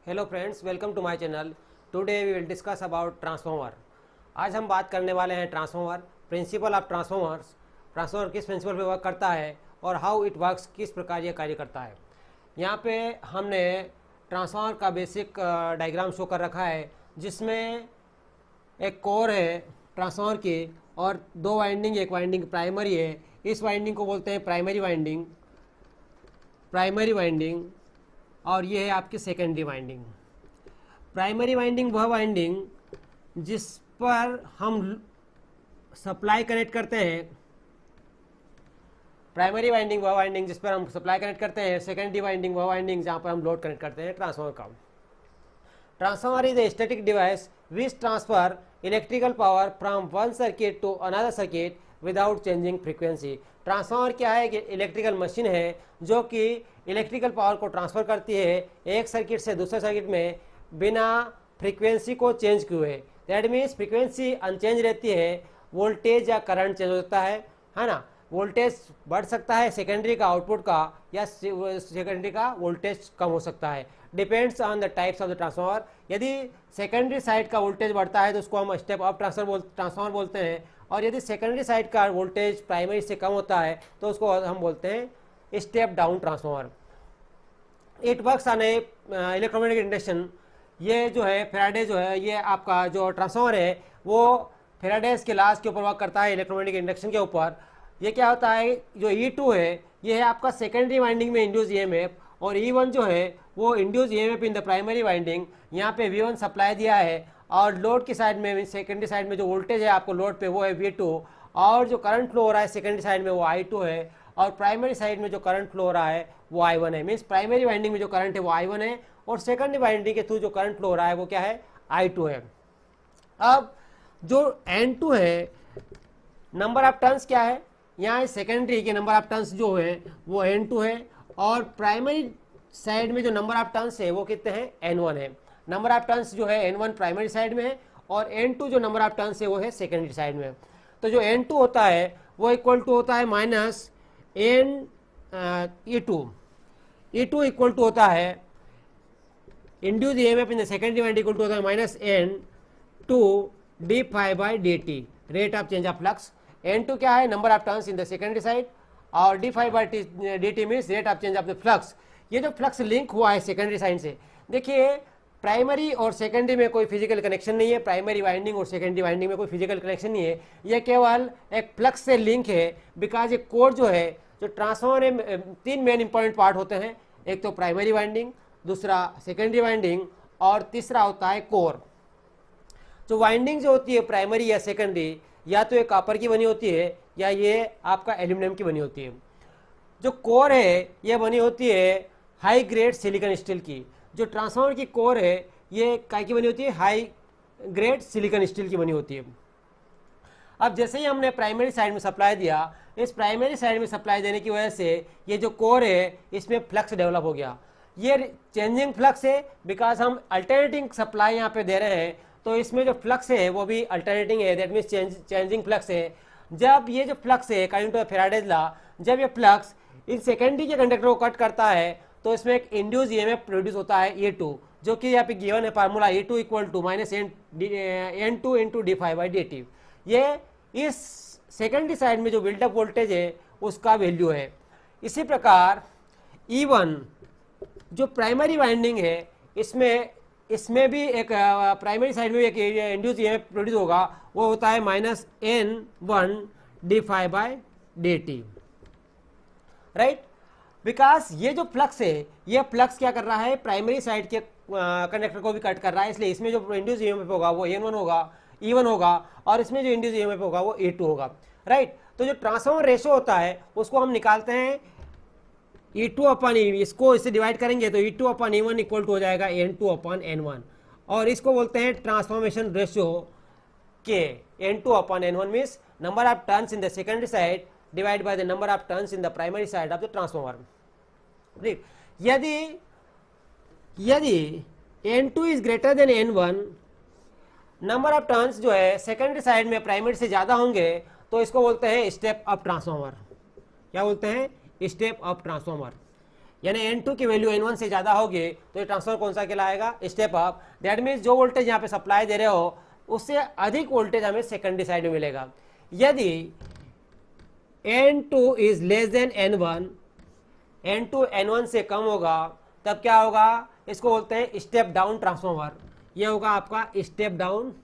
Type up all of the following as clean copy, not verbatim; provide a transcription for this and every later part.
Hello friends, welcome to my channel. Today we will discuss about transformer. आज हम बात करने वाले हैं transformer, principle of transformers. Transformer किस प्रिंसिपल पे वर्क करता है और हाउ इट वर्क्स, किस प्रकार यह कार्य करता है। यहाँ पे हमने ट्रांसफार्मर का बेसिक डायग्राम शो कर रखा है, जिसमें एक कोर है ट्रांसफार्मर की और दो वाइंडिंग, एक वाइंडिंग प्राइमरी है। इस वाइंडिंग को बोलते हैं प्राइमरी वाइंडिंग, और ये है आपकी सेकेंडरी वाइंडिंग। प्राइमरी वाइंडिंग वह वाइंडिंग जिस पर हम सप्लाई कनेक्ट करते हैं, प्राइमरी वाइंडिंग वह वाइंडिंग जिस पर हम सप्लाई कनेक्ट करते हैं। सेकेंडरी वाइंडिंग वह वाइंडिंग जहाँ पर हम लोड कनेक्ट करते हैं ट्रांसफार्मर का। Transformer is a static device which transfer electrical power from one circuit to another circuit without changing frequency. Transformer क्या है कि इलेक्ट्रिकल मशीन है जो कि इलेक्ट्रिकल पावर को ट्रांसफर करती है एक सर्किट से दूसरे सर्किट में बिना फ्रीक्वेंसी को चेंज किए। दैट मीन्स फ्रीक्वेंसी अनचेंज रहती है, वोल्टेज या करंट चेंज होता है ना। वोल्टेज बढ़ सकता है सेकेंडरी का आउटपुट का, या सेकेंडरी का वोल्टेज कम हो सकता है, depends on the types of the transformer. यदि सेकेंडरी साइड का वोल्टेज बढ़ता है तो उसको हम स्टेप अप ट्रांसफार्मर बोलते हैं, और यदि सेकेंडरी साइड का वोल्टेज प्राइमरी से कम होता है तो उसको हम बोलते हैं step down transformer. It works on A electromagnetic induction. ये जो है फैराडे जो है, ये आपका जो ट्रांसफार्मर है वो फैराडेज के लॉज के ऊपर वर्क करता है, इलेक्ट्रोमैग्नेटिक इंडक्शन के ऊपर। ये क्या होता है, जो E2 है ये है आपका सेकेंडरी वाइंडिंग में इंड्यूस EMF, और E1 जो है वो induce EMF in the primary winding. यहाँ पे V1 सप्लाई दिया है, और लोड की साइड में, सेकेंडरी साइड में जो वोल्टेज है आपको लोड पे वो है V2, और जो करंट फ्लो हो रहा है सेकेंडरी साइड में वो I2 है, और प्राइमरी साइड में जो करंट फ्लो हो रहा है वो I1 है। मीन्स प्राइमरी वाइंडिंग में जो करंट है वो I1 है, और सेकेंडरी वाइंडिंग के थ्रू जो करंट फ्लो हो रहा है वो क्या है, I2 है। अब जो N2 है, नंबर ऑफ टर्न्स क्या है, यहाँ सेकेंडरी के नंबर ऑफ टर्न्स जो है वो N2 है, और प्राइमरी साइड में जो नंबर ऑफ टर्न्स है वो कितने हैं, N1 है। नंबर ऑफ टर्न्स जो है N1 प्राइमरी साइड में है, और N2 जो नंबर ऑफ टर्न्स है वो है सेकेंडरी साइड में। तो जो N2 होता है वो इक्वल टू होता है माइनस E2 इक्वल टू होता है induced EMF in the secondary winding equal to होता है minus N2 d∅dt, rate of change of flux. N2 क्या है, number of turns in the secondary side, और d∅dt means rate of change of the flux. ये जो flux link हुआ है secondary side से, देखिए प्राइमरी और सेकेंडरी में कोई फिजिकल कनेक्शन नहीं है, प्राइमरी वाइंडिंग और सेकेंडरी वाइंडिंग में कोई फिजिकल कनेक्शन नहीं है, ये केवल एक फ्लक्स से लिंक है। बिकॉज ये कोर जो है, जो ट्रांसफार्मर में तीन मेन इंपॉर्टेंट पार्ट होते हैं, एक तो प्राइमरी वाइंडिंग, दूसरा सेकेंडरी वाइंडिंग, और तीसरा होता है कोर। जो वाइंडिंग जो होती है प्राइमरी या सेकेंडरी, या तो ये कॉपर की बनी होती है या ये आपका एल्यूमिनियम की बनी होती है। जो कोर है ये बनी होती है हाई ग्रेड सिलिकॉन स्टील की। जो ट्रांसफार्मर की कोर है ये काय की बनी होती है, हाई ग्रेड सिलिकॉन स्टील की बनी होती है। अब जैसे ही हमने प्राइमरी साइड में सप्लाई दिया, इस प्राइमरी साइड में सप्लाई देने की वजह से ये जो कोर है इसमें फ्लक्स डेवलप हो गया। ये चेंजिंग फ्लक्स है, बिकॉज हम अल्टरनेटिंग सप्लाई यहाँ पे दे रहे हैं, तो इसमें जो फ्लक्स है वो भी अल्टरनेटिंग है, दैट मीन्स चेंजिंग फ्लक्स है। जब ये जो फ्लक्स है अकॉर्डिंग टू फैराडेज लॉ, जब ये फ्लक्स इन सेकेंडरी के कंडक्टर को कट करता है तो इसमें एक इंड्यूस EMF प्रोड्यूस होता है E2, जो कि यहाँ पे गिवन है formula E2 equal to minus N2 into d∅dt। ये इस सेकेंडरी साइड में जो बिल्डअप वोल्टेज है उसका वैल्यू है। इसी प्रकार E1 जो प्राइमरी वाइंडिंग है, इसमें भी एक प्राइमरी साइड में एक इंड्यूस EMF प्रोड्यूस होगा, वो होता है minus N1 d∅dt, right. Because ये जो फ्लक्स है, ये फ्लक्स क्या कर रहा है, प्राइमरी साइड के कंडक्टर को भी कट कर रहा है, इसलिए इसमें जो इंड्यूस EMF होगा वो N1 होगा, E1 होगा, और इसमें जो इंड्यूस EMF होगा वो E2 होगा, राइट। तो जो ट्रांसफार्मर रेशो होता है उसको हम निकालते हैं E2/E, इसको इससे डिवाइड करेंगे तो E2/E1 इक्वल टू हो जाएगा N2/N1, और इसको बोलते हैं ट्रांसफॉर्मेशन रेशियो के। N2/N1 means number of turns in the secondary side divide by the number of turns in the primary side of the transformer, right. यदि N2 is greater than N1, number of turns जो है secondary side में primary से ज्यादा होंगे, तो इसको बोलते हैं स्टेप अप ट्रांसफार्मर। क्या बोलते हैं, स्टेप अप ट्रांसफार्मर। यानी N2 की वैल्यू N1 से ज़्यादा होगी तो ये ट्रांसफॉर्मर कौन सा कहलाएगा, स्टेप अप। दैट मीन्स जो वोल्टेज यहाँ पे सप्लाई दे रहे हो उससे अधिक वोल्टेज हमें सेकेंडरी साइड में मिलेगा। यदि N2 is less than N1, N2 N1 से कम होगा तब क्या होगा, इसको बोलते हैं स्टेप डाउन ट्रांसफॉर्मर। ये होगा आपका step down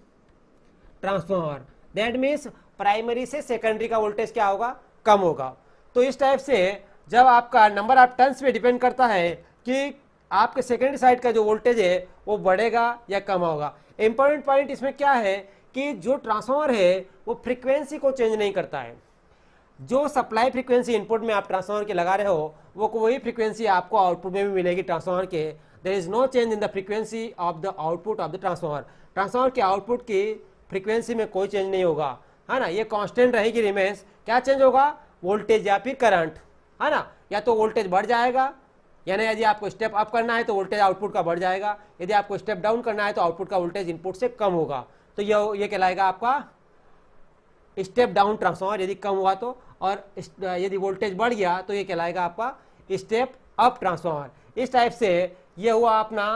transformer. That means primary से सेकेंडरी का वोल्टेज क्या होगा, कम होगा। तो इस टाइप से जब आपका नंबर ऑफ टर्न्स पे डिपेंड करता है कि आपके सेकेंडरी साइड का जो वोल्टेज है वो बढ़ेगा या कम होगा। इंपॉर्टेंट पॉइंट इसमें क्या है कि जो ट्रांसफॉर्मर है वो फ्रीक्वेंसी को चेंज नहीं करता है। जो सप्लाई फ्रीक्वेंसी इनपुट में आप ट्रांसफॉर्मर के लगा रहे हो वो वही फ्रीक्वेंसी आपको आउटपुट में भी मिलेगी ट्रांसफॉर्मर के। There is no change in the frequency of the output of the transformer. Transformer के आउटपुट की फ्रीक्वेंसी में कोई चेंज नहीं होगा, है ना, ये कांस्टेंट रहेगी, रिमेन्स। क्या चेंज होगा, वोल्टेज या फिर करंट, है ना, या तो वोल्टेज बढ़ जाएगा, यानी यदि आपको स्टेप अप करना है तो वोल्टेज आउटपुट का बढ़ जाएगा, यदि आपको स्टेप डाउन करना है तो आउटपुट का वोल्टेज इनपुट से कम होगा। तो ये कहलाएगा आपका स्टेप डाउन ट्रांसफॉर्मर यदि कम हुआ तो, और यदि वोल्टेज बढ़ गया तो ये कहलाएगा आपका स्टेप अप ट्रांसफॉर्मर। इस टाइप से ये हुआ अपना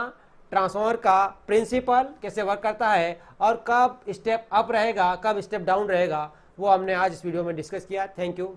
ट्रांसफॉर्मर का प्रिंसिपल कैसे वर्क करता है, और कब स्टेप अप रहेगा कब स्टेप डाउन रहेगा वो हमने आज इस वीडियो में डिस्कस किया। Thank you.